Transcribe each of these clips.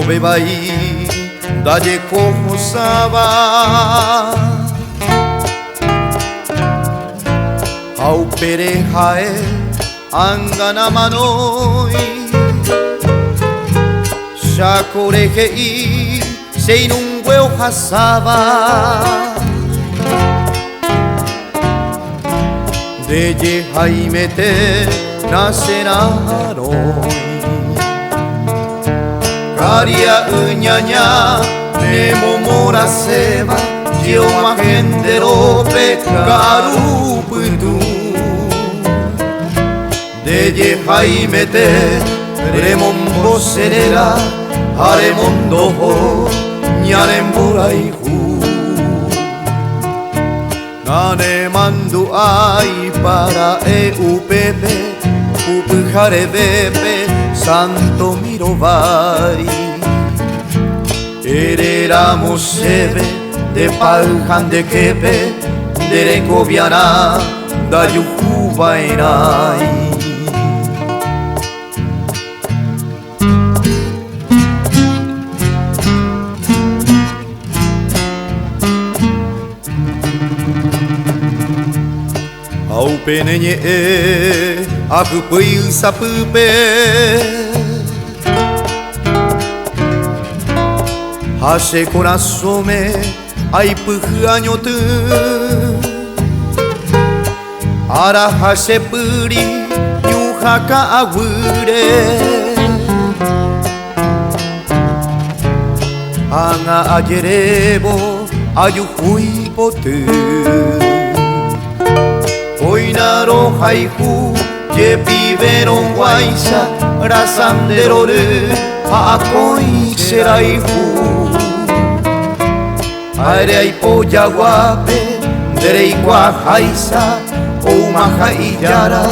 be bai dalle como saba au pere jae angana manoi shakoreke i sein un hueo hasaba de ye jaimete naceraroi Karia uñaña nemo mora seba yo magendero pekaru putu de ye jaimete remombo serera aremondo ñaremboraihu nane mandu ai para eupepe upujare bepe santo mirobai ereramos sebe de paljan de kepe derekoviana da yujubainai au penenye akupil sapupe Hase corazome ai pâhânyotă Ara hase pâri nyuha ka awure Anga ajerebo ayuhui potu Oinaro haiku je pibero guaisa Rasanderore akoi seraihu Aire ai polla guape, derei guajaisa, ou majaillara,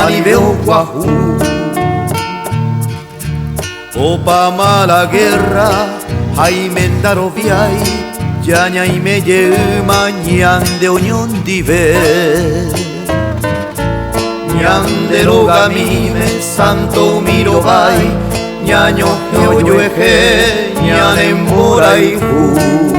aniveo guajú. Opa mala guerra, jaimendaro viai, yaña y me llema ñande oñón dive. Ñandero gamime, santo miro bai, ñaño geoyoeje, ñanemoraihu.